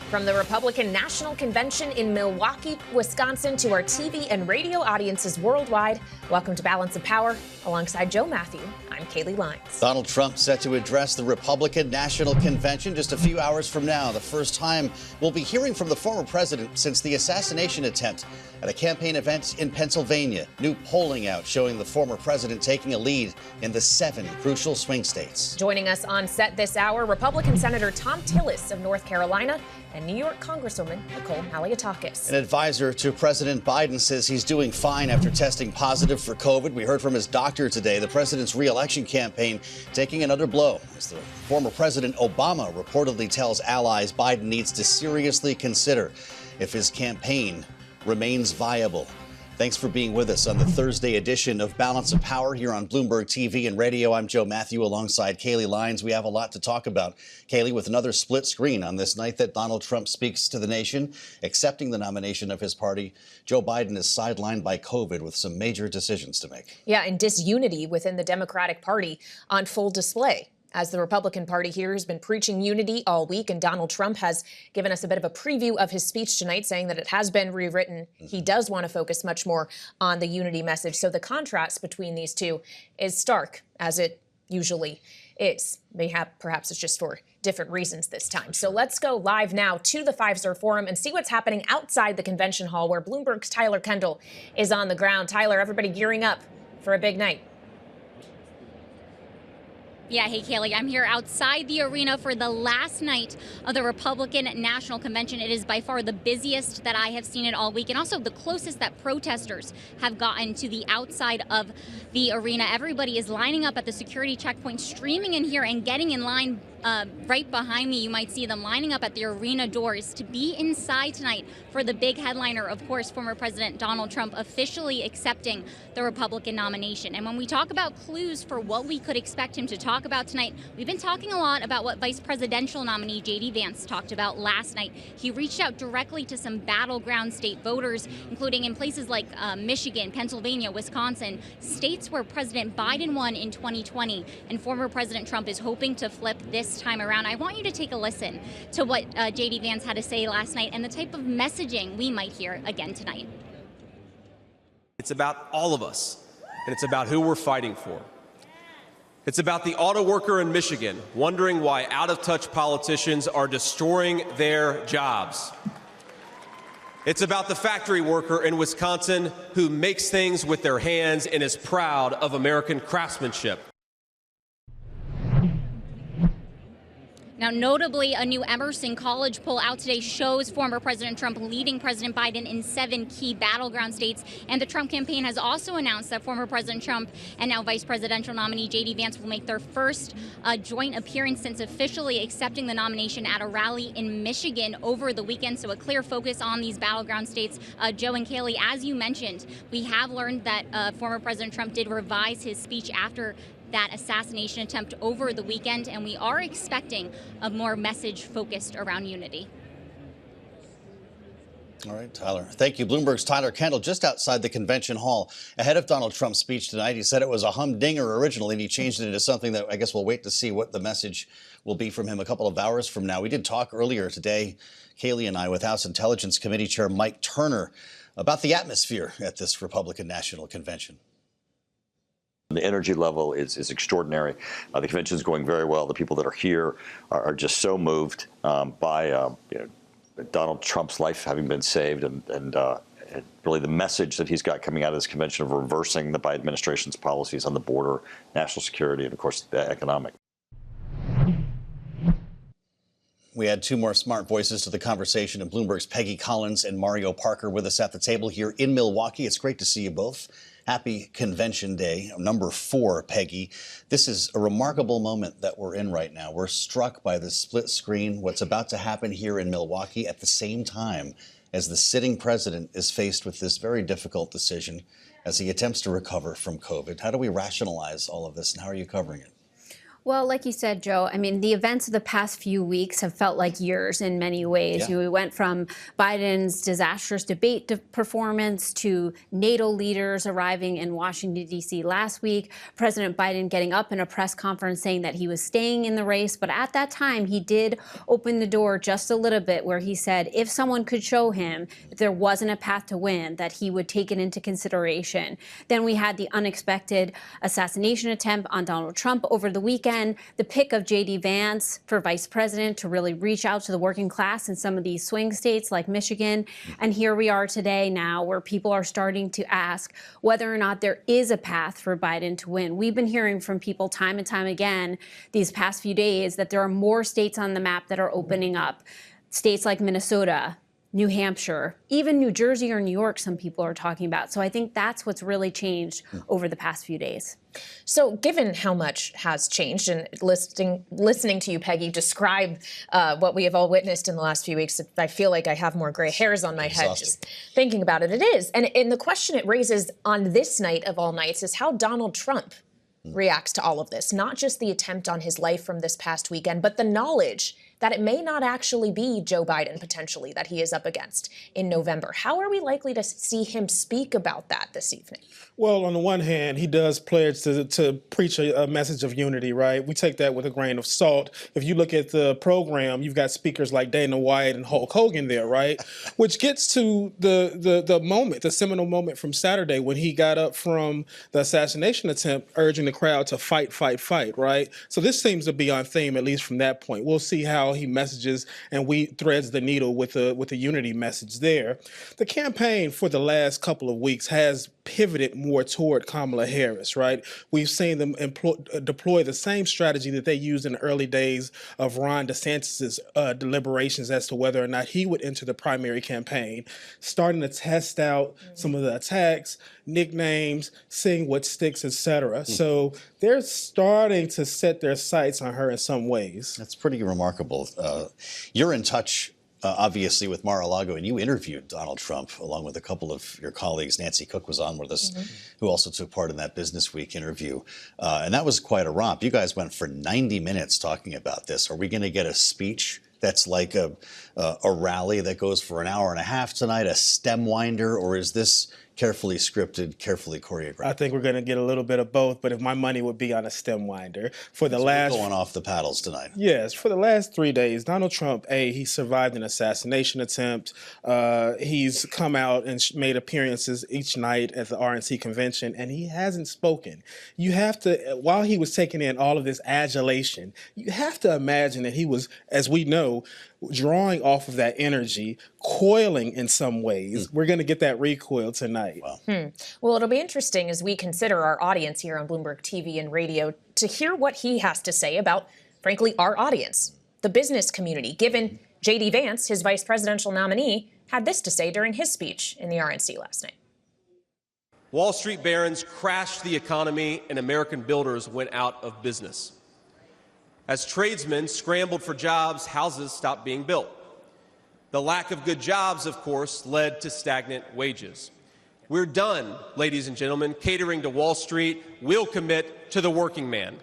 From the Republican National Convention in Milwaukee, Wisconsin, to our TV and radio audiences worldwide, welcome to Balance of Power. Alongside Joe Mathieu, I'm Kailey Leinz. Donald Trump set to address the Republican National Convention just a few hours from now. The first time we'll be hearing from the former president since the assassination attempt at a campaign event in Pennsylvania. New polling out showing the former president taking a lead in the 7 crucial swing states. Joining us on set this hour, Republican Senator Thom Tillis of North Carolina and New York Congresswoman Nicole Malliotakis. An advisor to President Biden says he's doing fine after testing positive for COVID. We heard from his doctor today. The president's reelection campaign taking another blow as the former President Obama reportedly tells allies Biden needs to seriously consider if his campaign remains viable. Thanks for being with us on the Thursday edition of Balance of Power here on Bloomberg TV and radio. I'm Joe Mathieu alongside Kailey Leinz. We have a lot to talk about. Kailey, with another split screen on this night that Donald Trump speaks to the nation, accepting the nomination of his party. Joe Biden is sidelined by COVID with some major decisions to make. Yeah, and disunity within the Democratic Party on full display, as the Republican Party here has been preaching unity all week, and Donald Trump has given us a bit of a preview of his speech tonight, saying that it has been rewritten. He does want to focus much more on the unity message. So the contrast between these two is stark, as it usually is. Perhaps it's just for different reasons this time. So let's go live now to the Five-Star Forum and see what's happening outside the convention hall, where Bloomberg's Tyler Kendall is on the ground. Tyler, everybody gearing up for a big night. Yeah, hey, Kailey, I'm here outside the arena for the last night of the Republican National Convention. It is by far the busiest that I have seen it all week, and also the closest that protesters have gotten to the outside of the arena. Everybody is lining up at the security checkpoint, streaming in here and getting in line. Right behind me, you might see them lining up at the arena doors to be inside tonight for the big headliner, of course, former President Donald Trump officially accepting the Republican nomination. And when we talk about clues for what we could expect him to talk about tonight, we've been talking a lot about what vice presidential nominee J.D. Vance talked about last night. He reached out directly to some battleground state voters, including in places like Michigan, Pennsylvania, Wisconsin, states where President Biden won in 2020, and former President Trump is hoping to flip this time around. I want you to take a listen to what J.D. Vance had to say last night and the type of messaging we might hear again tonight. It's about all of us, and it's about who we're fighting for. It's about the auto worker in Michigan wondering why out-of-touch politicians are destroying their jobs. It's about the factory worker in Wisconsin who makes things with their hands and is proud of American craftsmanship. Now, notably, a new Emerson College poll out today shows former President Trump leading President Biden in 7 key battleground states. And the Trump campaign has also announced that former President Trump and now vice presidential nominee J.D. Vance will make their first joint appearance since officially accepting the nomination at a rally in Michigan over the weekend. So a clear focus on these battleground states. Joe and Kailey, as you mentioned, we have learned that former President Trump did revise his speech after that assassination attempt over the weekend, and we are expecting a more message focused around unity. All right, Tyler. Thank you. Bloomberg's Tyler Kendall just outside the convention hall ahead of Donald Trump's speech tonight. He said it was a humdinger originally, and he changed it into something that I guess we'll wait to see what the message will be from him a couple of hours from now. We did talk earlier today, Kailey and I, with House Intelligence Committee Chair Mike Turner about the atmosphere at this Republican National Convention. The energy level is extraordinary. The convention is going very well. The people that are here are just so moved by Donald Trump's life having been saved, and really the message that he's got coming out of this convention of reversing the Biden administration's policies on the border, national security, and, of course, the economic. We add 2 more smart voices to the conversation, and Bloomberg's Peggy Collins and Mario Parker with us at the table here in Milwaukee. It's great to see you both. Happy Convention Day, number 4, Peggy. This is a remarkable moment that we're in right now. We're struck by the split screen, what's about to happen here in Milwaukee at the same time as the sitting president is faced with this very difficult decision as he attempts to recover from COVID. How do we rationalize all of this, and how are you covering it? Well, like you said, Joe, I mean, the events of the past few weeks have felt like years in many ways. Yeah. You know, we went from Biden's disastrous debate performance to NATO leaders arriving in Washington, D.C. last week, President Biden getting up in a press conference saying that he was staying in the race. But at that time, he did open the door just a little bit where he said if someone could show him that there wasn't a path to win, that he would take it into consideration. Then we had the unexpected assassination attempt on Donald Trump over the weekend. The pick of J.D. Vance for vice president to really reach out to the working class in some of these swing states like Michigan. And here we are today now where people are starting to ask whether or not there is a path for Biden to win. We've been hearing from people time and time again these past few days that there are more states on the map that are opening up. States like Minnesota, New Hampshire, even New Jersey or New York, some people are talking about. So I think that's what's really changed over the past few days. So given how much has changed, and listening to you, Peggy, describe what we have all witnessed in the last few weeks, I feel like I have more gray hairs on my head just thinking about it. It is. And the question it raises on this night of all nights is how Donald Trump reacts to all of this, not just the attempt on his life from this past weekend, but the knowledge that it may not actually be Joe Biden, potentially, that he is up against in November. How are we likely to see him speak about that this evening? Well, on the one hand, he does pledge to preach a message of unity, right? We take that with a grain of salt. If you look at the program, you've got speakers like Dana White and Hulk Hogan there, right? Which gets to the moment, the seminal moment from Saturday when he got up from the assassination attempt, urging the crowd to fight, fight, fight, right? So this seems to be on theme, at least from that point. We'll see how he messages and threads the needle with a unity message there. The campaign for the last couple of weeks has pivoted more toward Kamala Harris, right? We've seen them deploy the same strategy that they used in the early days of Ron DeSantis' deliberations as to whether or not he would enter the primary campaign, starting to test out some of the attacks, nicknames, seeing what sticks, etc. So they're starting to set their sights on her in some ways. That's pretty remarkable. You're in touch, obviously, with Mar-a-Lago, and you interviewed Donald Trump along with a couple of your colleagues. Nancy Cook was on with us, who also took part in that Business Week interview. And that was quite a romp. You guys went for 90 minutes talking about this. Are we going to get a speech that's like a rally that goes for an hour and a half tonight, a stem winder, or is this carefully scripted, carefully choreographed? I think we're going to get a little bit of both, but if my money would be on a stem winder. For the We're going off the paddles tonight. Yes, for the last 3 days, Donald Trump, he survived an assassination attempt. He's come out and made appearances each night at the RNC convention, and he hasn't spoken. You have to, while he was taking in all of this adulation, you have to imagine that he was, as we know, drawing off of that energy, coiling in some ways. We're going to get that recoil tonight. Wow. Well, it'll be interesting as we consider our audience here on Bloomberg TV and radio to hear what he has to say about, frankly, our audience, the business community, given J.D. Vance, his vice presidential nominee, had this to say during his speech in the RNC last night. Wall Street barons crashed the economy and American builders went out of business. As tradesmen scrambled for jobs, houses stopped being built. The lack of good jobs, of course, led to stagnant wages. We're done, ladies and gentlemen, catering to Wall Street. We'll commit to the working man.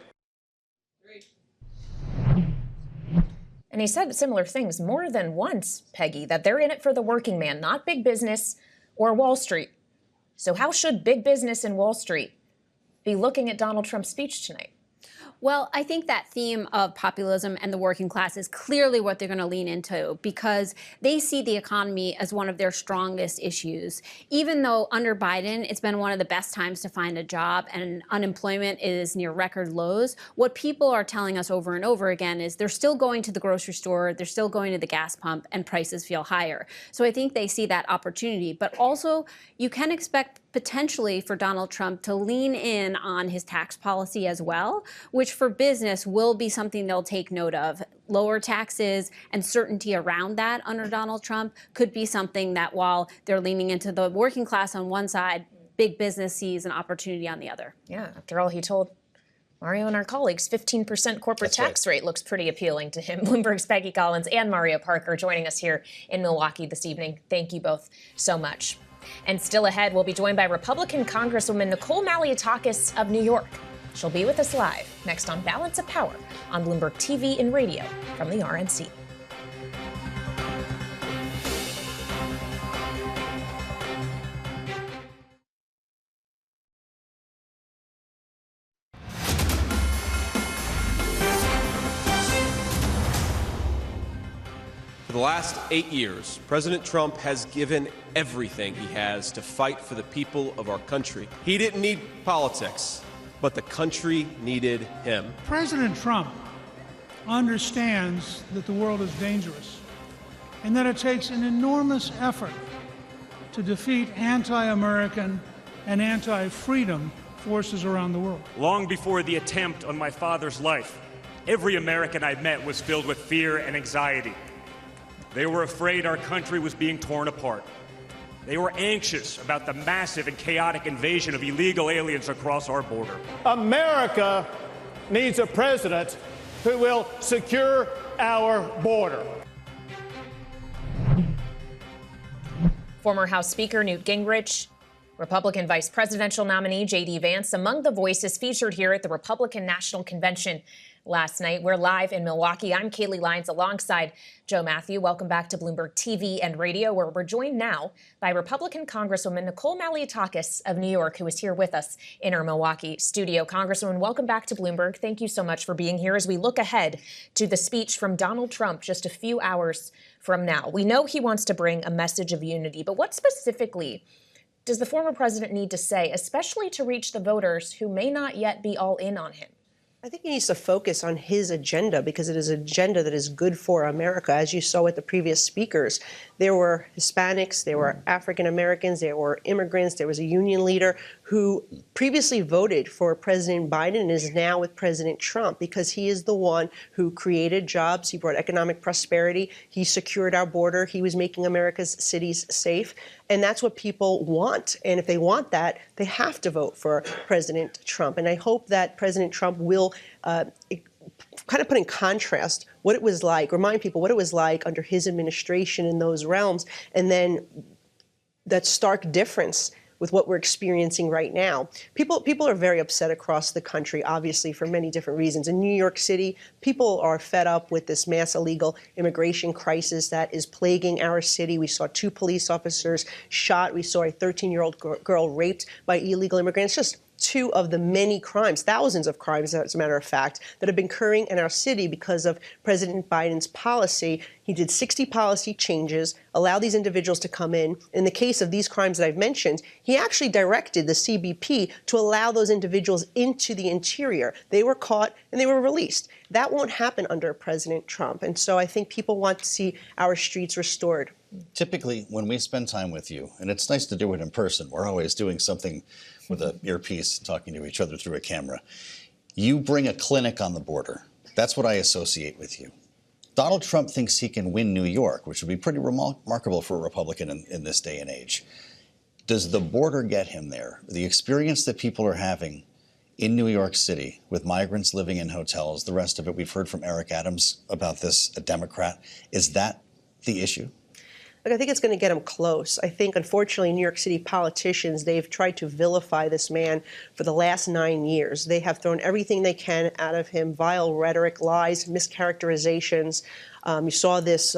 And he said similar things more than once, Peggy, that they're in it for the working man, not big business or Wall Street. So how should big business and Wall Street be looking at Donald Trump's speech tonight? Well, I think that theme of populism and the working class is clearly what they're going to lean into because they see the economy as one of their strongest issues. Even though under Biden, it's been one of the best times to find a job and unemployment is near record lows, what people are telling us over and over again is they're still going to the grocery store, they're still going to the gas pump, and prices feel higher. So I think they see that opportunity. But also, you can expect potentially for Donald Trump to lean in on his tax policy as well, which for business will be something they'll take note of. Lower taxes and certainty around that under Donald Trump could be something that while they're leaning into the working class on one side, big business sees an opportunity on the other. Yeah, after all, he told Mario and our colleagues 15% corporate tax rate looks pretty appealing to him. Bloomberg's Peggy Collins and Mario Parker joining us here in Milwaukee this evening. Thank you both so much. And still ahead, we'll be joined by Republican Congresswoman Nicole Malliotakis of New York. She'll be with us live next on Balance of Power on Bloomberg TV and radio from the RNC. For the last 8 years, President Trump has given everything he has to fight for the people of our country. He didn't need politics, but the country needed him. President Trump understands that the world is dangerous and that it takes an enormous effort to defeat anti-American and anti-freedom forces around the world. Long before the attempt on my father's life, every American I met was filled with fear and anxiety. They were afraid our country was being torn apart. They were anxious about the massive and chaotic invasion of illegal aliens across our border. America needs a president who will secure our border. Former House Speaker Newt Gingrich, Republican Vice Presidential nominee J.D. Vance, among the voices featured here at the Republican National Convention last night. We're live in Milwaukee. I'm Kailey Leinz alongside Joe Mathieu. Welcome back to Bloomberg TV and radio, where we're joined now by Republican Congresswoman Nicole Malliotakis of New York, who is here with us in our Milwaukee studio. Congresswoman, welcome back to Bloomberg. Thank you so much for being here as we look ahead to the speech from Donald Trump just a few hours from now. We know he wants to bring a message of unity, but what specifically does the former president need to say, especially to reach the voters who may not yet be all in on him? I think he needs to focus on his agenda because it is an agenda that is good for America. As you saw with the previous speakers, there were Hispanics, there were African Americans, there were immigrants, there was a union leader who previously voted for President Biden and is now with President Trump because he is the one who created jobs, he brought economic prosperity, he secured our border, he was making America's cities safe. And that's what people want. And if they want that, they have to vote for President Trump. And I hope that President Trump will kind of put in contrast what it was like, remind people what it was like under his administration in those realms, and then that stark difference with what we're experiencing right now. People are very upset across the country, obviously, for many different reasons. In New York City, people are fed up with this mass illegal immigration crisis that is plaguing our city. We saw 2 police officers shot. We saw a 13-year-old girl raped by illegal immigrants. Just 2 of the many crimes, thousands of crimes, as a matter of fact, that have been occurring in our city because of President Biden's policy. He did 60 policy changes, allowed these individuals to come in. In the case of these crimes that I've mentioned, he actually directed the CBP to allow those individuals into the interior. They were caught and they were released. That won't happen under President Trump. And so I think people want to see our streets restored. Typically, when we spend time with you, and it's nice to do it in person, we're always doing something with an earpiece, talking to each other through a camera. You bring a clinic on the border. That's what I associate with you. Donald Trump thinks he can win New York, which would be pretty remarkable for a Republican in this day and age. Does the border get him there? The experience that people are having in New York City with migrants living in hotels, the rest of it, we've heard from Eric Adams about this, a Democrat. Is that the issue? Look, I think it's going to get him close. I think, unfortunately, New York City politicians, they've tried to vilify this man for the last 9 years. They have thrown everything they can out of him, vile rhetoric, lies, mischaracterizations. You saw this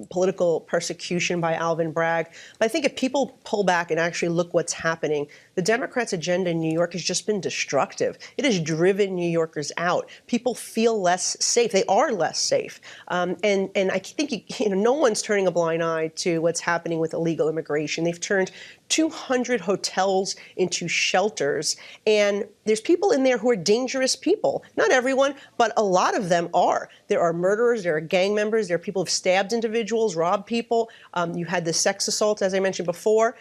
political persecution by Alvin Bragg. But I think if people pull back and actually look what's happening, the Democrats' agenda in New York has just been destructive. It has driven New Yorkers out. People feel less safe. They are less safe. And I think no one's turning a blind eye to what's happening with illegal immigration. They've turned 200 hotels into shelters. And there's people in there who are dangerous people. Not everyone, but a lot of them are. There are murderers, there are gang members, there are people who've stabbed individuals, robbed people. You had the sex assault, as I mentioned before.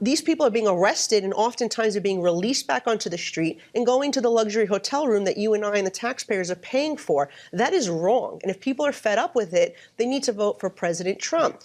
These people are being arrested and oftentimes are being released back onto the street and going to the luxury hotel room that you and I and the taxpayers are paying for. That is wrong. And if people are fed up with it, they need to vote for President Trump.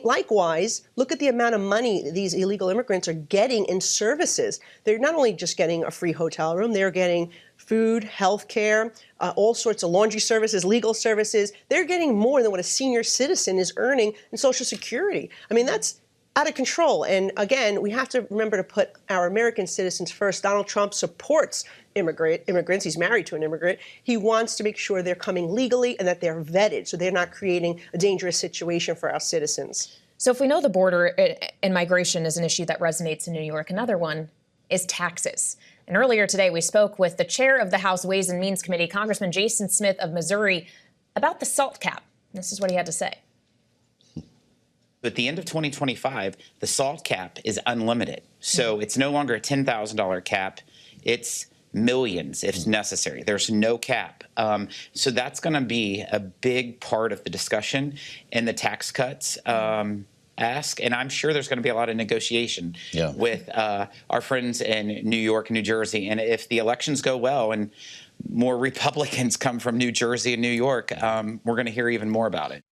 Likewise, look at the amount of money these illegal immigrants are getting in services. They're not only just getting a free hotel room, they're getting food, health care, all sorts of laundry services, legal services. They're getting more than what a senior citizen is earning in Social Security. I mean, that's out of control. And again, we have to remember to put our American citizens first. Donald Trump supports immigrants. He's married to an immigrant. He wants to make sure they're coming legally and that they're vetted so they're not creating a dangerous situation for our citizens. So if we know the border and migration is an issue that resonates in New York, another one is taxes. And earlier today, we spoke with the chair of the House Ways and Means Committee, Congressman Jason Smith of Missouri, about the SALT cap. This is what he had to say. At the end of 2025, the SALT cap is unlimited. So it's no longer a $10,000 cap. It's millions if necessary. There's no cap. So that's going to be a big part of the discussion in the tax cuts ask. And I'm sure there's going to be a lot of negotiation with our friends in New York and New Jersey. And if the elections go well and more Republicans come from New Jersey and New York, we're going to hear even more about it.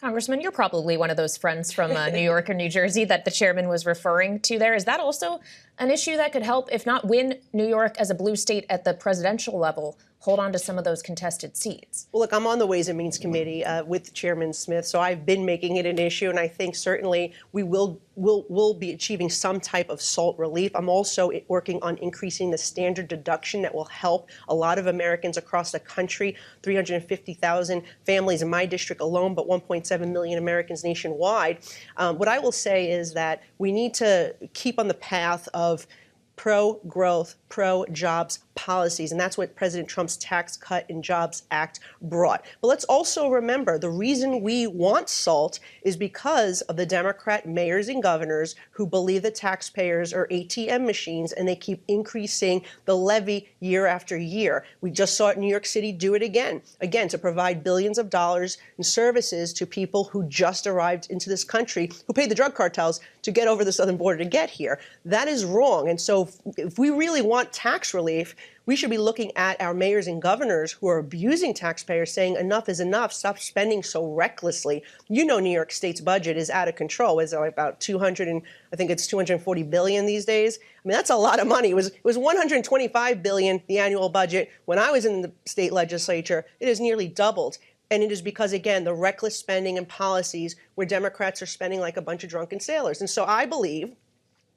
Congressman, you're probably one of those friends from New York or New Jersey that the chairman was referring to there. Is that also an issue that could help, if not win New York as a blue state at the presidential level, hold on to some of those contested seats? Well, look, I'm on the Ways and Means Committee with Chairman Smith, so I've been making it an issue, and I think certainly we will be achieving some type of SALT relief. I'm also working on increasing the standard deduction that will help a lot of Americans across the country, 350,000 families in my district alone, but 1.7 million Americans nationwide. What I will say is that we need to keep on the path of pro-growth, pro-jobs policies, and that's what President Trump's Tax Cut and Jobs Act brought. But let's also remember the reason we want SALT is because of the Democrat mayors and governors who believe that taxpayers are ATM machines and they keep increasing the levy year after year. We just saw it in New York City do it again to provide billions of dollars in services to people who just arrived into this country, who paid the drug cartels to get over the southern border to get here. That is wrong. And so if we really want tax relief, we should be looking at our mayors and governors who are abusing taxpayers, saying enough is enough, stop spending so recklessly. You know, New York State's budget is out of control. It's about 240 billion these days. I mean, that's a lot of money. It was 125 billion, the annual budget. When I was in the state legislature, it has nearly doubled. And it is because, again, the reckless spending and policies where Democrats are spending like a bunch of drunken sailors. And so I believe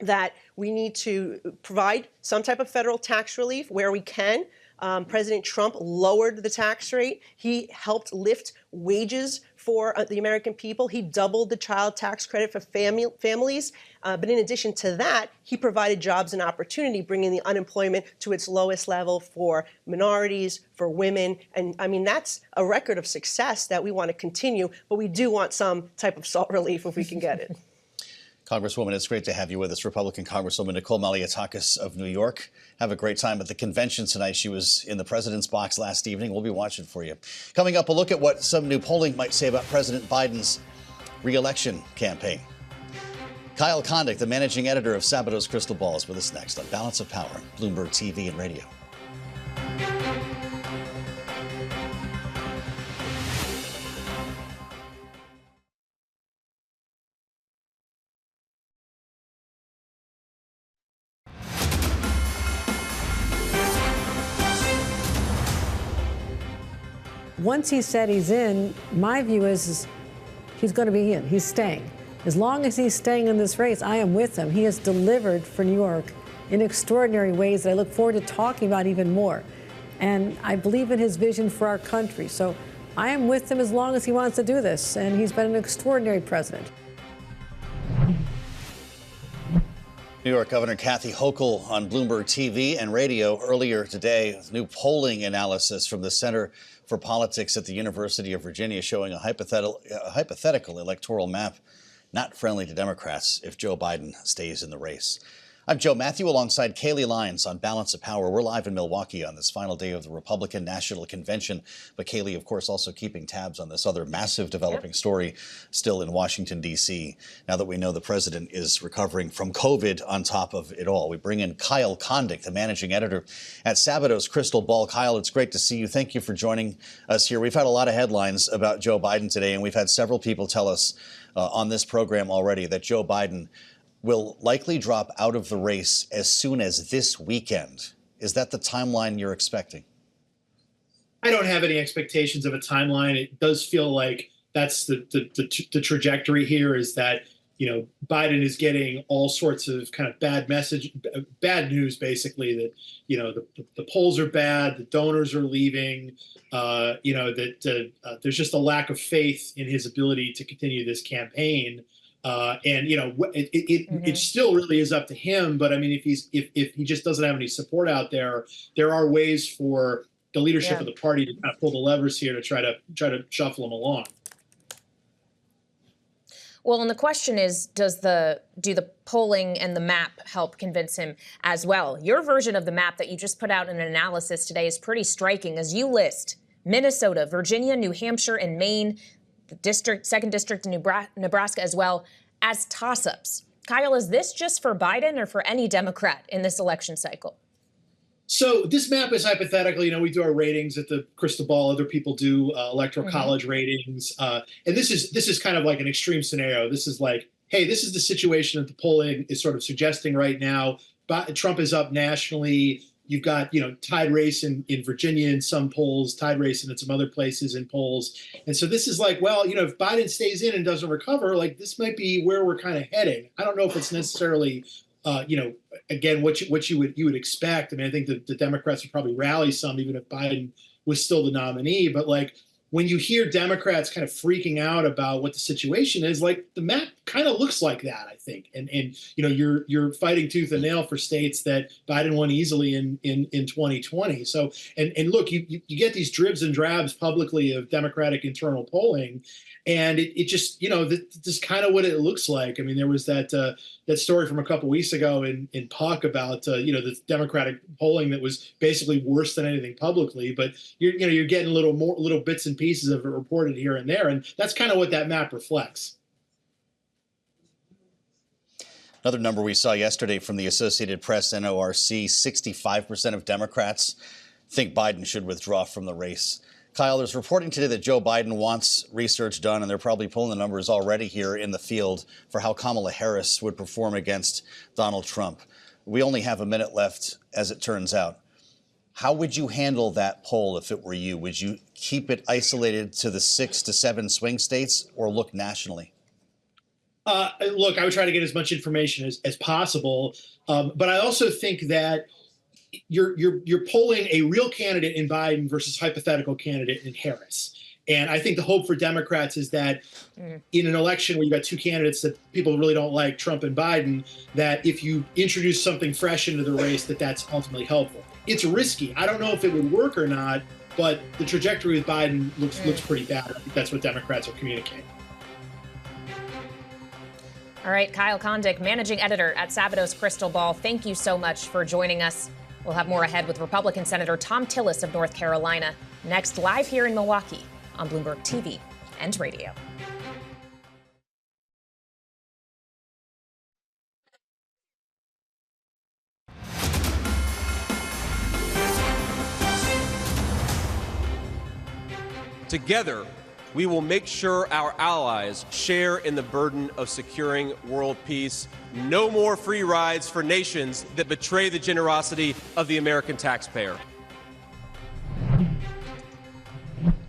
that we need to provide some type of federal tax relief where we can. President Trump lowered the tax rate. He helped lift wages for the American people. He doubled the child tax credit for families. But in addition to that, he provided jobs and opportunity, bringing the unemployment to its lowest level for minorities, for women. And I mean, that's a record of success that we want to continue. But we do want some type of SALT relief if we can get it. Congresswoman, it's great to have you with us. Republican Congresswoman Nicole Malliotakis of New York. Have a great time at the convention tonight. She was in the president's box last evening. We'll be watching for you. Coming up, a look at what some new polling might say about President Biden's re-election campaign. Kyle Kondik, the managing editor of Sabato's Crystal Ball, is with us next on Balance of Power, Bloomberg TV and radio. Once he said he's in, my view is he's going to be in. He's staying. As long as he's staying in this race, I am with him. He has delivered for New York in extraordinary ways that I look forward to talking about even more. And I believe in his vision for our country. So I am with him as long as he wants to do this. And he's been an extraordinary president. New York Governor Kathy Hochul on Bloomberg TV and radio earlier today. New polling analysis from the Center for Politics at the University of Virginia showing a hypothetical electoral map not friendly to Democrats if Joe Biden stays in the race. I'm Joe Mathieu alongside Kailey Leinz on Balance of Power. We're live in Milwaukee on this final day of the Republican National Convention. But Kailey, of course, also keeping tabs on this other massive developing story still in Washington, D.C. Now that we know the president is recovering from COVID on top of it all. We bring in Kyle Kondik, the managing editor at Sabato's Crystal Ball. Kyle, it's great to see you. Thank you for joining us here. We've had a lot of headlines about Joe Biden today, and we've had several people tell us on this program already that Joe Biden will likely drop out of the race as soon as this weekend. Is that the timeline you're expecting? I don't have any expectations of a timeline. It does feel like that's the trajectory here, is that, you know, Biden is getting all sorts of kind of bad news, basically, that, you know, the polls are bad, the donors are leaving, you know, that there's just a lack of faith in his ability to continue this campaign. And, you know, it still really is up to him. But I mean, if he just doesn't have any support out there, there are ways for the leadership of the party to kind of pull the levers here to try to shuffle him along. Well, and the question is, do the polling and the map help convince him as well? Your version of the map that you just put out in an analysis today is pretty striking, as you list Minnesota, Virginia, New Hampshire, and Maine, the second district in Nebraska as well, as toss-ups. Kyle, is this just for Biden or for any Democrat in this election cycle? So this map is hypothetical. You know, we do our ratings at the Crystal Ball. Other people do electoral college ratings. And this is kind of like an extreme scenario. This is like, hey, this is the situation that the polling is sort of suggesting right now. Trump is up nationally. You've got, you know, tied race in Virginia in some polls, tied race in some other places in polls. And so this is like, well, you know, if Biden stays in and doesn't recover, like this might be where we're kind of heading. I don't know if it's necessarily you know, again, what you would expect. I mean, I think the Democrats would probably rally some, even if Biden was still the nominee. But like when you hear Democrats kind of freaking out about what the situation is, like the map kind of looks like that, I think. And you know, you're fighting tooth and nail for states that Biden won easily in 2020. So and look, you get these dribs and drabs publicly of Democratic internal polling. And it just, you know, this is kind of what it looks like. I mean, there was that story from a couple weeks ago in Puck about, you know, the Democratic polling that was basically worse than anything publicly. But you're getting little bits and pieces of it reported here and there. And that's kind of what that map reflects. Another number we saw yesterday from the Associated Press, NORC, 65% of Democrats think Biden should withdraw from the race. Kyle, there's reporting today that Joe Biden wants research done, and they're probably pulling the numbers already here in the field for how Kamala Harris would perform against Donald Trump. We only have a minute left, as it turns out. How would you handle that poll if it were you? Would you keep it isolated to the 6 to 7 swing states or look nationally? Look, I would try to get as much information as possible. But I also think that you're polling a real candidate in Biden versus hypothetical candidate in Harris. And I think the hope for Democrats is that in an election where you've got two candidates that people really don't like, Trump and Biden, that if you introduce something fresh into the race, that's ultimately helpful. It's risky. I don't know if it would work or not, but the trajectory with Biden looks pretty bad. I think that's what Democrats are communicating. All right, Kyle Kondik, managing editor at Sabato's Crystal Ball, thank you so much for joining us. We'll have more ahead with Republican Senator Thom Tillis of North Carolina, next live here in Milwaukee on Bloomberg TV and radio. Together, we will make sure our allies share in the burden of securing world peace. No more free rides for nations that betray the generosity of the American taxpayer.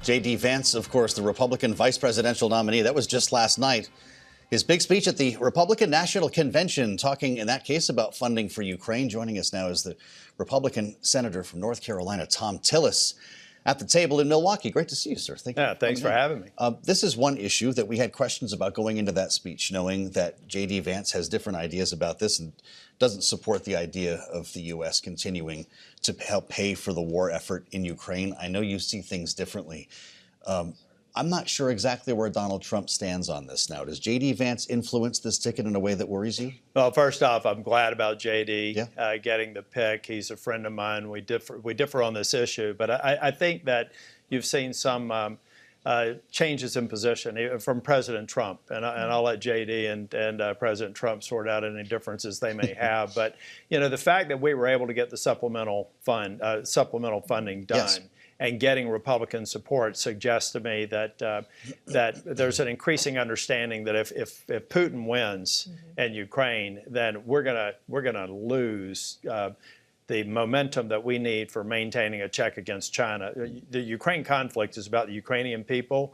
J.D. Vance, of course, the Republican vice presidential nominee. That was just last night. His big speech at the Republican National Convention, talking in that case about funding for Ukraine. Joining us now is the Republican senator from North Carolina, Thom Tillis, at the table in Milwaukee. Great to see you, sir. Thank you. Yeah, thanks for having me. This is one issue that we had questions about going into that speech, knowing that J.D. Vance has different ideas about this and doesn't support the idea of the U.S. continuing to help pay for the war effort in Ukraine. I know you see things differently. I'm not sure exactly where Donald Trump stands on this now. Does J.D. Vance influence this ticket in a way that worries you? Well, first off, I'm glad about J.D. Getting the pick. He's a friend of mine. We differ on this issue, but I think that you've seen some changes in position from President Trump, and I'll let J.D. and President Trump sort out any differences they may have. But you know, the fact that we were able to get the supplemental funding done. Yes. And getting Republican support suggests to me that that there's an increasing understanding that if Putin wins in Ukraine, then we're gonna lose the momentum that we need for maintaining a check against China. The Ukraine conflict is about the Ukrainian people.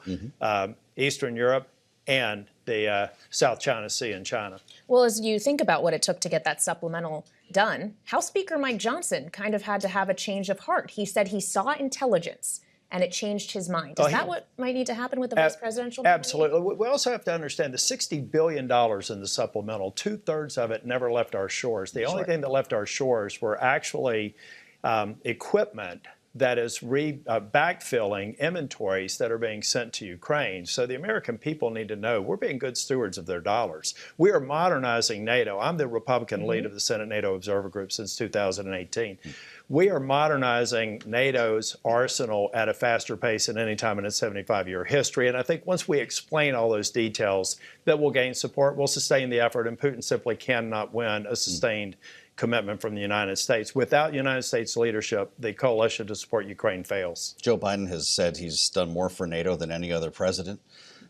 Eastern Europe, and the South China Sea in China. Well, as you think about what it took to get that supplemental done, House Speaker Mike Johnson kind of had to have a change of heart. He said he saw intelligence and it changed his mind. Is that what might need to happen with the vice presidential nominee? Absolutely. We also have to understand the $60 billion in the supplemental, 2/3 of it never left our shores. The only thing that left our shores were actually equipment that is backfilling inventories that are being sent to Ukraine. So the American people need to know we're being good stewards of their dollars. We are modernizing NATO. I'm the Republican lead of the Senate NATO Observer Group since 2018. We are modernizing NATO's arsenal at a faster pace than any time in its 75-year history. And I think once we explain all those details, that will gain support, we'll sustain the effort, and Putin simply cannot win a sustained commitment from the United States. Without United States leadership, the coalition to support Ukraine fails. Joe Biden has said he's done more for NATO than any other president,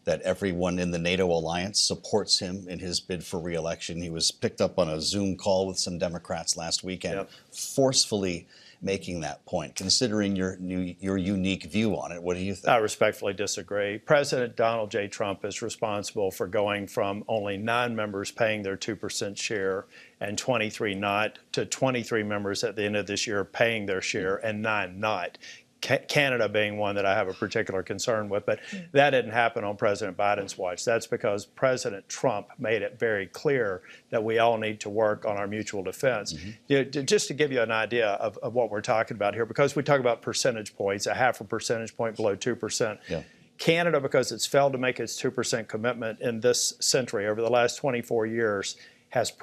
that everyone in the NATO alliance supports him in his bid for re-election. He was picked up on a Zoom call with some Democrats last weekend, forcefully making that point. Considering your unique view on it, what do you think? I respectfully disagree. President Donald J. Trump is responsible for going from only 9 members paying their 2% share and 23 not, to 23 members at the end of this year paying their share and 9 not. Canada being one that I have a particular concern with, but that didn't happen on President Biden's watch. That's because President Trump made it very clear that we all need to work on our mutual defense. Just to give you an idea of what we're talking about here, because we talk about percentage points, a 0.5 percentage point below 2%. Canada, because it's failed to make its 2% commitment in this century, over the last 24 years, has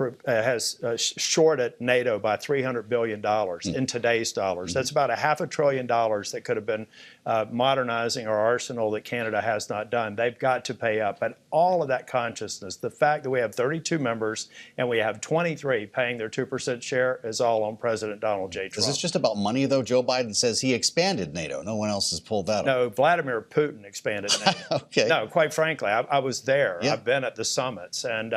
shorted NATO by $300 billion in today's dollars. That's about $500 billion that could have been modernizing our arsenal that Canada has not done. They've got to pay up. But all of that consciousness, the fact that we have 32 members and we have 23 paying their 2% share, is all on President Donald J. Trump. Is this just about money, though? Joe Biden says he expanded NATO. No one else has pulled that off. No, Vladimir Putin expanded NATO. No, quite frankly, I was there. I've been at the summits. And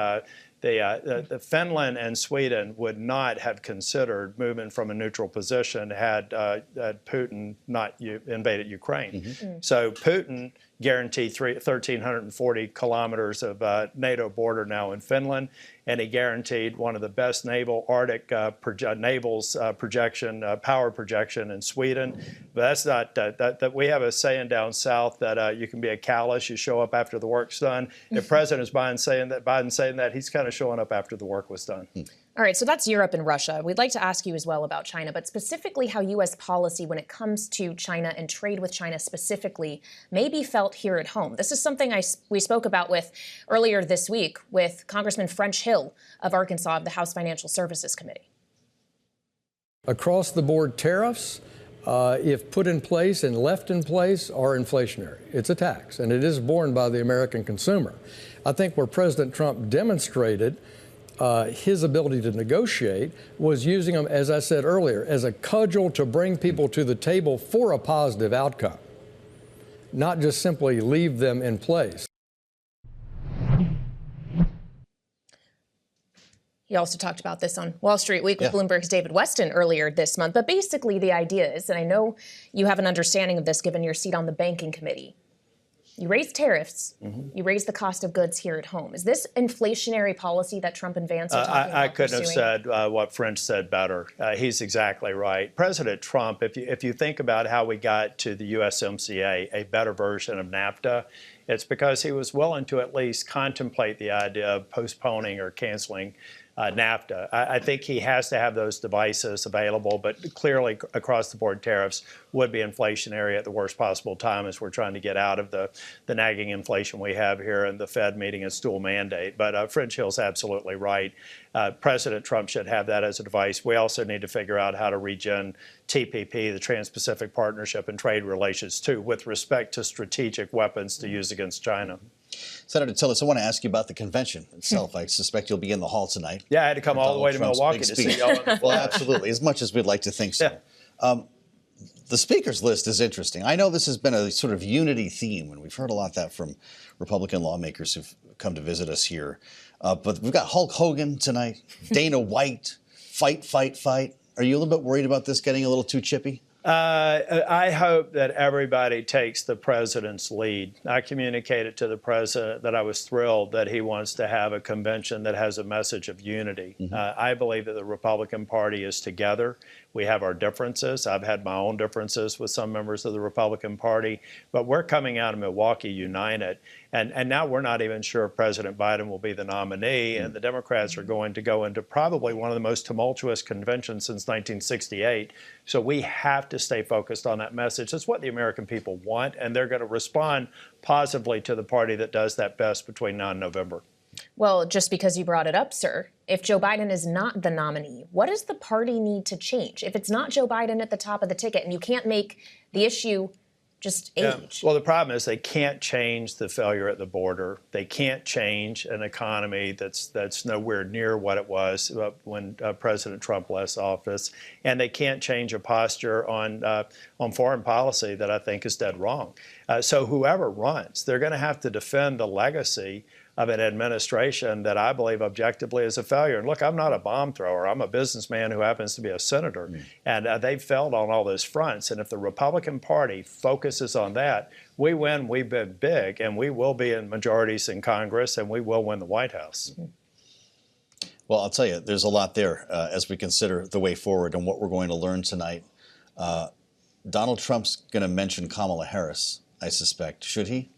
the Finland and Sweden would not have considered moving from a neutral position had Putin not invaded Ukraine. So Putin guaranteed 1,340 kilometers of NATO border now in Finland, and he guaranteed one of the best naval Arctic power projection in Sweden. But that's not that we have a saying down south that you can be a callous, you show up after the work's done. If President Biden saying that, he's kind of showing up after the work was done. All right, so that's Europe and Russia. We'd like to ask you as well about China, but specifically how U.S. policy when it comes to China and trade with China specifically may be felt here at home. This is something we spoke about with earlier this week with Congressman French Hill of Arkansas of the House Financial Services Committee. Across the board tariffs, if put in place and left in place, are inflationary. It's a tax, and it is borne by the American consumer. I think where President Trump demonstrated his ability to negotiate was using them, as I said earlier, as a cudgel to bring people to the table for a positive outcome, not just simply leave them in place. He also talked about this on Wall Street Week with Bloomberg's David Weston earlier this month. But basically the idea is, and I know you have an understanding of this given your seat on the banking committee, you raise tariffs, you raise the cost of goods here at home. Is this inflationary policy that Trump and Vance are talking about I couldn't pursuing? have said what French said better. He's exactly right. President Trump, if you think about how we got to the USMCA, a better version of NAFTA, it's because he was willing to at least contemplate the idea of postponing or canceling NAFTA. I think he has to have those devices available, but clearly across the board tariffs would be inflationary at the worst possible time as we're trying to get out of the nagging inflation we have here and the Fed meeting its dual mandate. But French Hill's absolutely right. President Trump should have that as a device. We also need to figure out how to regen TPP, the Trans-Pacific Partnership, and trade relations too, with respect to strategic weapons to use against China. Senator Tillis, I want to ask you about the convention itself. I suspect you'll be in the hall tonight. Yeah, I had to come all the way to Milwaukee to see y'all. Well, absolutely, as much as we'd like to think so. The speakers list is interesting. I know this has been a sort of unity theme, and we've heard a lot of that from Republican lawmakers who've come to visit us here. But we've got Hulk Hogan tonight, Dana White, fight. Are you a little bit worried about this getting a little too chippy? I hope that everybody takes the president's lead. I communicated to the president that I was thrilled that he wants to have a convention that has a message of unity. I believe that the Republican Party is together. We have our differences. I've had my own differences with some members of the Republican Party, but we're coming out of Milwaukee united. And now we're not even sure if President Biden will be the nominee, and the Democrats are going to go into probably one of the most tumultuous conventions since 1968. So we have to stay focused on that message. That's what the American people want, and they're going to respond positively to the party that does that best between now and November. Well, just because you brought it up, sir, if Joe Biden is not the nominee, what does the party need to change? If it's not Joe Biden at the top of the ticket and you can't make the issue just age. Yeah. Well, the problem is they can't change the failure at the border. They can't change an economy that's nowhere near what it was when President Trump left office, and they can't change a posture on foreign policy that I think is dead wrong. So whoever runs, they're going to have to defend the legacy of an administration that I believe objectively is a failure. And look, I'm not a bomb thrower. I'm a businessman who happens to be a senator. And they've failed on all those fronts. And if the Republican Party focuses on that, we win, we've been big, and we will be in majorities in Congress, and we will win the White House. Well, I'll tell you, there's a lot there as we consider the way forward and what we're going to learn tonight. Donald Trump's going to mention Kamala Harris, I suspect. Should he?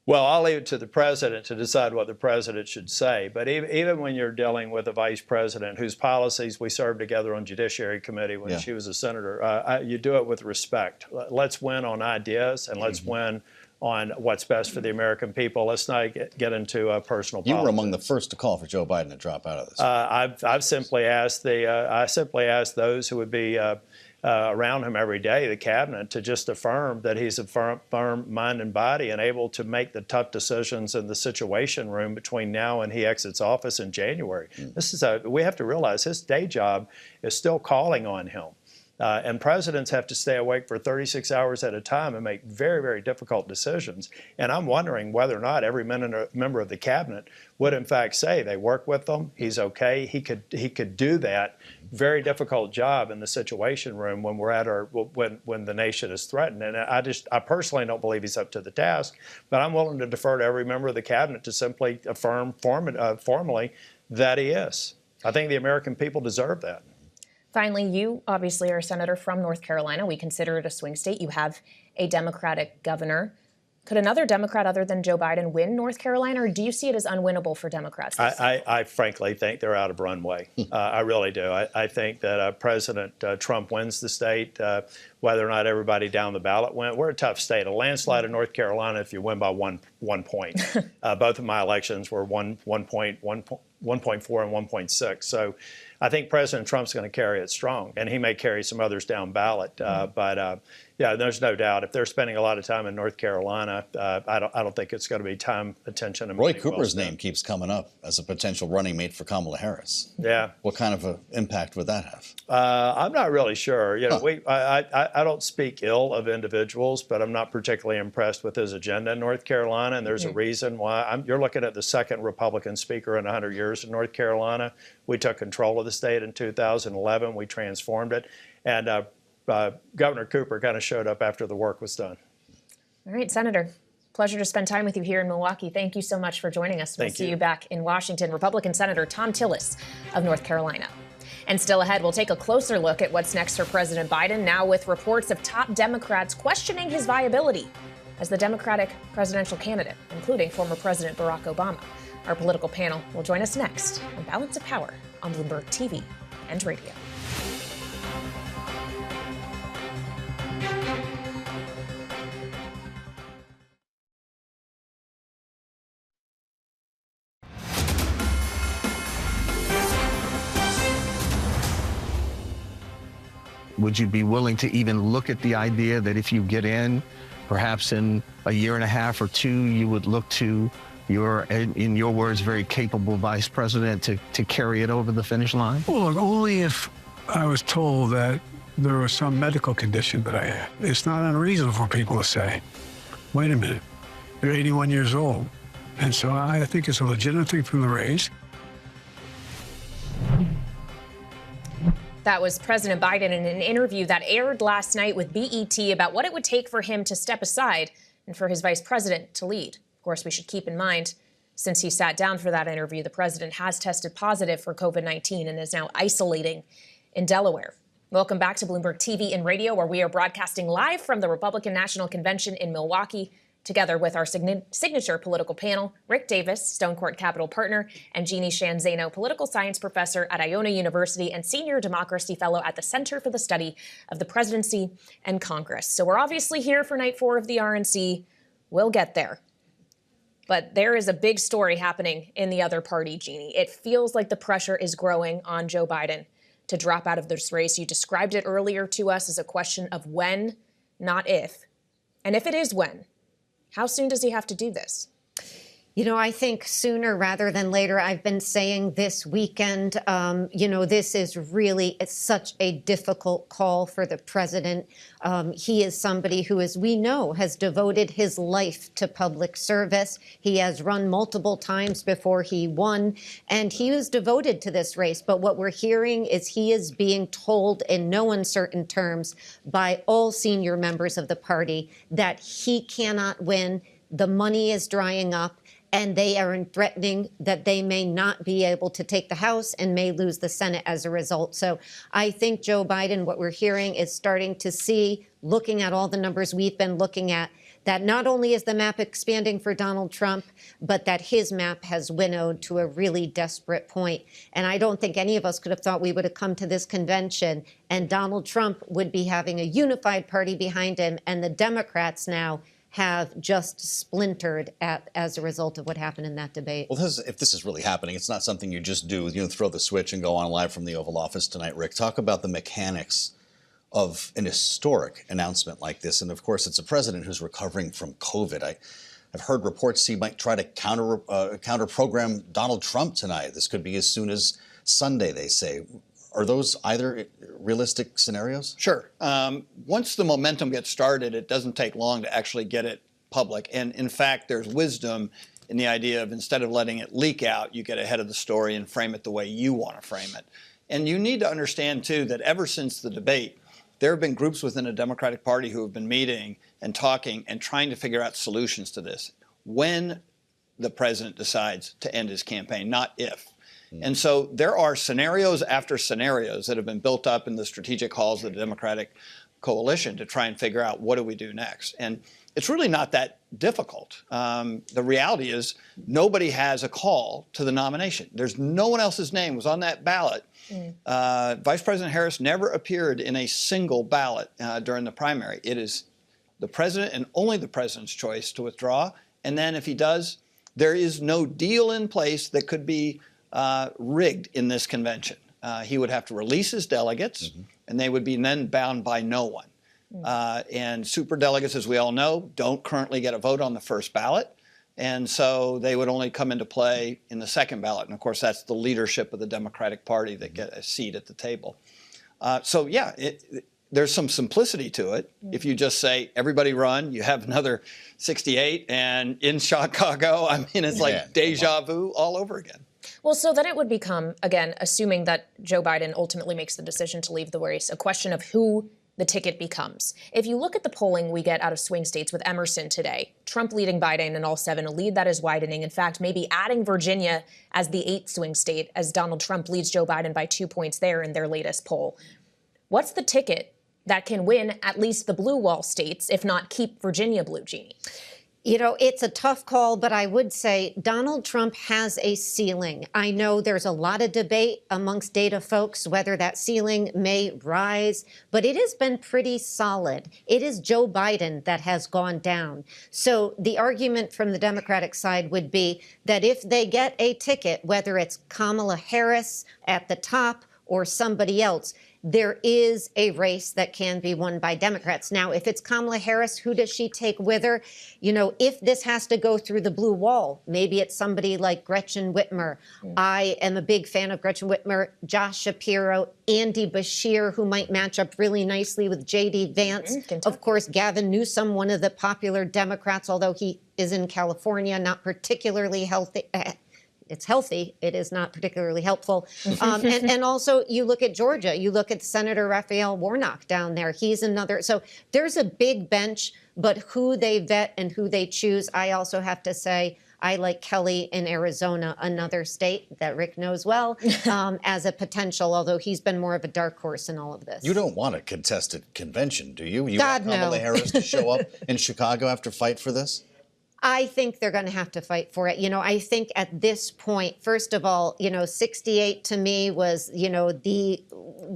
Well, I'll leave it to the president to decide what the president should say. But even when you're dealing with a vice president whose policies we served together on Judiciary Committee when she was a senator, you do it with respect. Let's win on ideas, and let's win on what's best for the American people. Let's not get into personal politics. You were among the first to call for Joe Biden to drop out of this. I've simply asked those who would be around him every day, the cabinet, to just affirm that he's a firm mind and body and able to make the tough decisions in the Situation Room between now and he exits office in January. We have to realize his day job is still calling on him. And presidents have to stay awake for 36 hours at a time and make very, very difficult decisions. And I'm wondering whether or not every member of the cabinet would, in fact, say they work with him, he's okay. He could do that very difficult job in the Situation Room when we're at when the nation is threatened. And I personally don't believe he's up to the task, but I'm willing to defer to every member of the cabinet to simply affirm formally that he is. I think the American people deserve that. Finally, you obviously are a senator from North Carolina. We consider it a swing state. You have a Democratic governor. Could another Democrat other than Joe Biden win North Carolina, or do you see it as unwinnable for Democrats? I frankly think they're out of runway. I really do. I think that President Trump wins the state, whether or not everybody down the ballot went. We're a tough state. A landslide in North Carolina if you win by one point. Both of my elections were 1.4 and 1.6. So I think President Trump's going to carry it strong, and he may carry some others down ballot. But yeah, there's no doubt if they're spending a lot of time in North Carolina, I don't think it's going to be time, attention, and Roy Cooper's name keeps coming up as a potential running mate for Kamala Harris. Yeah. What kind of an impact would that have? I'm not really sure. You know, I don't speak ill of individuals, but I'm not particularly impressed with his agenda in North Carolina, and there's a reason why. You're looking at the second Republican speaker in 100 years in North Carolina. We took control of the state in 2011. We transformed it, and Governor Cooper kind of showed up after the work was done. All right, Senator. Pleasure to spend time with you here in Milwaukee. Thank you so much for joining us. We'll see you back in Washington. Republican Senator Thom Tillis of North Carolina. And still ahead, we'll take a closer look at what's next for President Biden, now with reports of top Democrats questioning his viability as the Democratic presidential candidate, including former President Barack Obama. Our political panel will join us next on Balance of Power on Bloomberg TV and radio. Would you be willing to even look at the idea that if you get in, perhaps in a year and a half or two, you would look to your, in your words, very capable vice president to carry it over the finish line? Well, look, only if I was told that there was some medical condition that I had. It's not unreasonable for people to say, wait a minute, they're 81 years old. And so I think it's a legitimate thing from the race. That was President Biden in an interview that aired last night with BET about what it would take for him to step aside and for his vice president to lead. Of course, we should keep in mind, since he sat down for that interview, the president has tested positive for COVID-19 and is now isolating in Delaware. Welcome back to Bloomberg TV and Radio, where we are broadcasting live from the Republican National Convention in Milwaukee, together with our signature political panel, Rick Davis, Stonecourt Capital Partner, and Jeanne Zaino, political science professor at Iona University and senior democracy fellow at the Center for the Study of the Presidency and Congress. So we're obviously here for night 4 of the RNC. We'll get there. But there is a big story happening in the other party, Jeanne. It feels like the pressure is growing on Joe Biden to drop out of this race. You described it earlier to us as a question of when, not if. And if it is when, how soon does he have to do this? You know, I think sooner rather than later. I've been saying this weekend, this is really, it's such a difficult call for the president. He is somebody who, as we know, has devoted his life to public service. He has run multiple times before he won, and he was devoted to this race. But what we're hearing is he is being told in no uncertain terms by all senior members of the party that he cannot win. The money is drying up, and they are threatening that they may not be able to take the House and may lose the Senate as a result. So I think Joe Biden, what we're hearing is starting to see, looking at all the numbers we've been looking at, that not only is the map expanding for Donald Trump, but that his map has winnowed to a really desperate point. And I don't think any of us could have thought we would have come to this convention and Donald Trump would be having a unified party behind him, and the Democrats now have just splintered as a result of what happened in that debate. Well, if this is really happening, it's not something you just do, throw the switch and go on live from the Oval Office tonight. Rick, talk about the mechanics of an historic announcement like this. And of course, it's a president who's recovering from COVID. I've heard reports he might try to counter program Donald Trump tonight. This could be as soon as Sunday, they say. Are those either realistic scenarios? Sure. Once the momentum gets started, it doesn't take long to actually get it public. And in fact, there's wisdom in the idea of, instead of letting it leak out, you get ahead of the story and frame it the way you want to frame it. And you need to understand, too, that ever since the debate, there have been groups within the Democratic Party who have been meeting and talking and trying to figure out solutions to this when the president decides to end his campaign, not if. And so there are scenarios after scenarios that have been built up in the strategic halls of the Democratic coalition to try and figure out, what do we do next? And it's really not that difficult. The reality is nobody has a call to the nomination. There's no one else's name was on that ballot. Vice President Harris never appeared in a single ballot during the primary. It is the president and only the president's choice to withdraw. And then if he does, there is no deal in place that could be rigged in this convention. He would have to release his delegates, and they would be then bound by no one. And superdelegates, as we all know, don't currently get a vote on the first ballot. And so they would only come into play in the second ballot. And of course, that's the leadership of the Democratic Party that get a seat at the table. There's some simplicity to it. If you just say, everybody run, you have another 68. And in Chicago, I mean, it's like deja vu all over again. Well, so then it would become, again, assuming that Joe Biden ultimately makes the decision to leave the race, a question of who the ticket becomes. If you look at the polling we get out of swing states with Emerson today, Trump leading Biden in all 7, a lead that is widening. In fact, maybe adding Virginia as the 8th swing state as Donald Trump leads Joe Biden by 2 points there in their latest poll. What's the ticket that can win at least the blue wall states, if not keep Virginia blue, Jeanne? You know, it's a tough call, but I would say Donald Trump has a ceiling. I know there's a lot of debate amongst data folks whether that ceiling may rise, but it has been pretty solid. It is Joe Biden that has gone down. So the argument from the Democratic side would be that if they get a ticket, whether it's Kamala Harris at the top or somebody else, there is a race that can be won by Democrats. Now, if it's Kamala Harris, who does she take with her? You know, if this has to go through the blue wall, maybe it's somebody like Gretchen Whitmer. I am a big fan of Gretchen Whitmer, Josh Shapiro, Andy Beshear, who might match up really nicely with J.D. Vance. Of course, Gavin Newsom, one of the popular Democrats, although he is in California, not particularly healthy. it's healthy. It is not particularly helpful. And also, you look at Georgia. You look at Senator Raphael Warnock down there. He's another. So there's a big bench, but who they vet and who they choose, I also have to say, I like Kelly in Arizona, another state that Rick knows well, as a potential, although he's been more of a dark horse in all of this. You don't want a contested convention, do you? You God, want Kamala no. Harris to show up in Chicago after fight for this? I think they're going to have to fight for it. You know, I think at this point, first of all, 68 to me was, the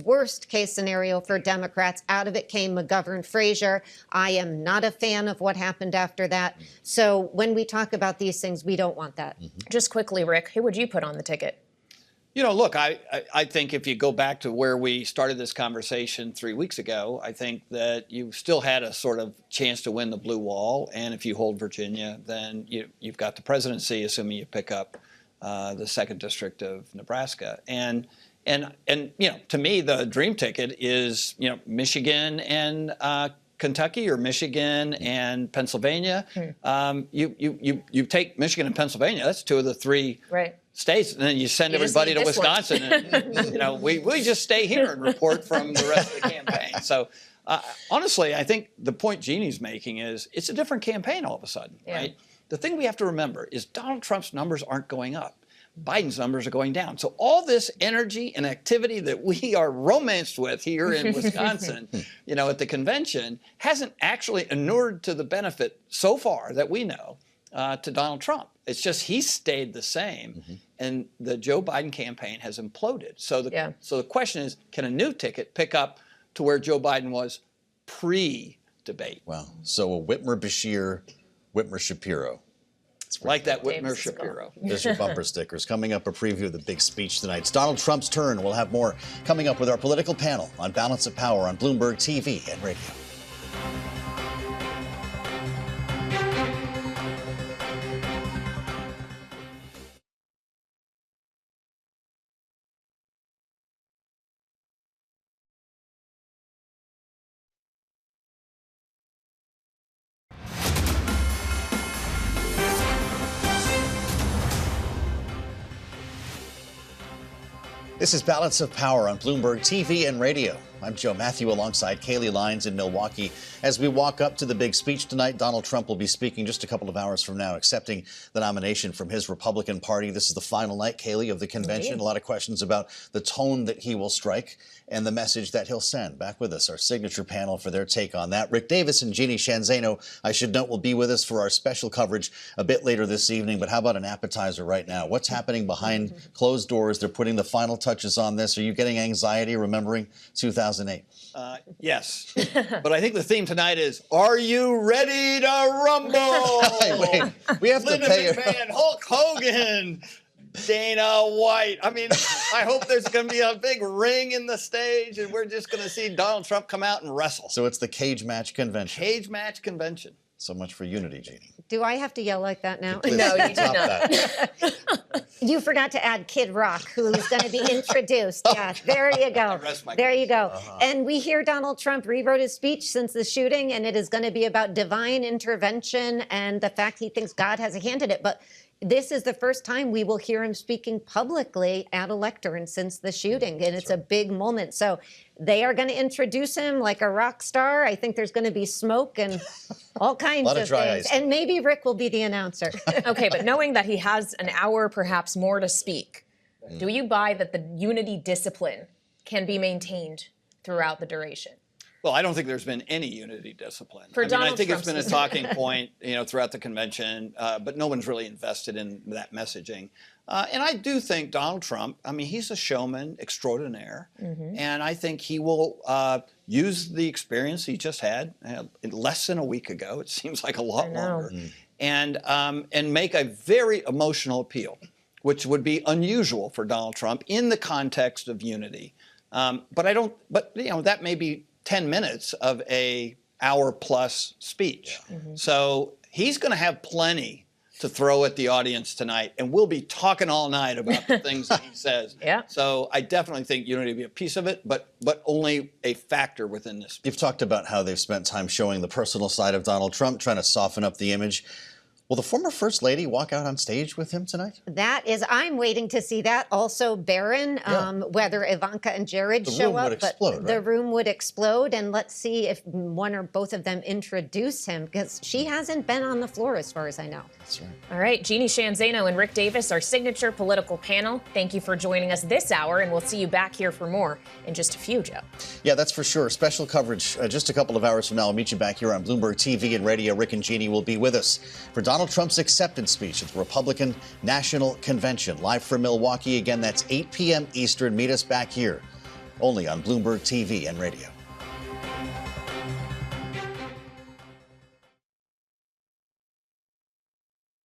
worst case scenario for Democrats. Out of it came McGovern-Frazier. I am not a fan of what happened after that. So when we talk about these things, we don't want that. Just quickly, Rick, who would you put on the ticket? Look, I think if you go back to where we started this conversation 3 weeks ago, I think that you still had a sort of chance to win the blue wall. And if you hold Virginia, then you've got the presidency, assuming you pick up the 2nd District of Nebraska. And to me, the dream ticket is, Michigan and Kentucky or Michigan and Pennsylvania. You take Michigan and Pennsylvania, that's 2 of the 3 states, and then you send everybody to Wisconsin, and we just stay here and report from the rest of the campaign. So honestly, I think the point Jeannie's making is it's a different campaign all of a sudden, right? The thing we have to remember is Donald Trump's numbers aren't going up. Biden's numbers are going down. So all this energy and activity that we are romanced with here in Wisconsin, at the convention, hasn't actually inured to the benefit so far that we know to Donald Trump. It's just he's stayed the same, and the Joe Biden campaign has imploded. So the question is, can a new ticket pick up to where Joe Biden was pre-debate? Wow. So a Whitmer-Bashir, Whitmer-Shapiro. Like that Whitmer-Shapiro. There's your bumper stickers. Coming up, a preview of the big speech tonight. It's Donald Trump's turn. We'll have more coming up with our political panel on Balance of Power on Bloomberg TV and radio. This is Balance of Power on Bloomberg TV and radio. I'm Joe Mathieu alongside Kailey, Leinz in Milwaukee. As we walk up to the big speech tonight, Donald Trump will be speaking just a couple of hours from now, accepting the nomination from his Republican Party. This is the final night, Kailey, of the convention. Indeed. A lot of questions about the tone that he will strike and the message that he'll send. Back with us, our signature panel for their take on that. Rick Davis and Jeanne Zaino, I should note, will be with us for our special coverage a bit later this evening. But how about an appetizer right now? What's happening behind closed doors? They're putting the final touches on this. Are you getting anxiety remembering 2008? Yes. But I think the theme tonight is, are you ready to rumble? Wait, we have Linda to pay McMahon, Hulk Hogan, Dana White. I mean, I hope there's going to be a big ring in the stage and we're just going to see Donald Trump come out and wrestle. So it's the cage match convention. Cage match convention. So much for unity, Jeanne. Do I have to yell like that now? No, you did not. You forgot to add Kid Rock, who's going to be introduced. Yeah, there you go. There you go. And we hear Donald Trump rewrote his speech since the shooting, and it is going to be about divine intervention and the fact he thinks God has a hand in it. But this is the first time we will hear him speaking publicly at a lectern since the shooting, and it's a big moment. So they are going to introduce him like a rock star. I think there's going to be smoke and all kinds of things. And maybe Rick will be the announcer. Okay, but knowing that he has an hour, perhaps more to speak, do you buy that the unity discipline can be maintained throughout the duration? Well, I don't think there's been any unity discipline. Donald I think Trump it's been a talking point, throughout the convention, but no one's really invested in that messaging. And I do think Donald Trump, he's a showman extraordinaire, and I think he will use the experience he just had less than a week ago. It seems like a lot longer, and make a very emotional appeal, which would be unusual for Donald Trump in the context of unity. But that may be 10 minutes of a hour-plus speech. So he's going to have plenty to throw at the audience tonight, and we'll be talking all night about the things that he says. So I definitely think unity will be a piece of it, but only a factor within this speech. You've talked about how they've spent time showing the personal side of Donald Trump, trying to soften up the image. Will the former First Lady walk out on stage with him tonight? I'm waiting to see that. Also, Barron, whether Ivanka and Jared show up, the room would explode. And let's see if one or both of them introduce him, because she hasn't been on the floor as far as I know. That's right. All right, Jeanne, Zaino, and Rick Davis, our signature political panel. Thank you for joining us this hour, and we'll see you back here for more in just a few, Joe. Yeah, that's for sure. Special coverage just a couple of hours from now. I'll meet you back here on Bloomberg TV and radio. Rick and Jeanne will be with us for Donald Trump's acceptance speech at the Republican National Convention. Live from Milwaukee. Again, that's 8 p.m. Eastern. Meet us back here, only on Bloomberg TV and radio.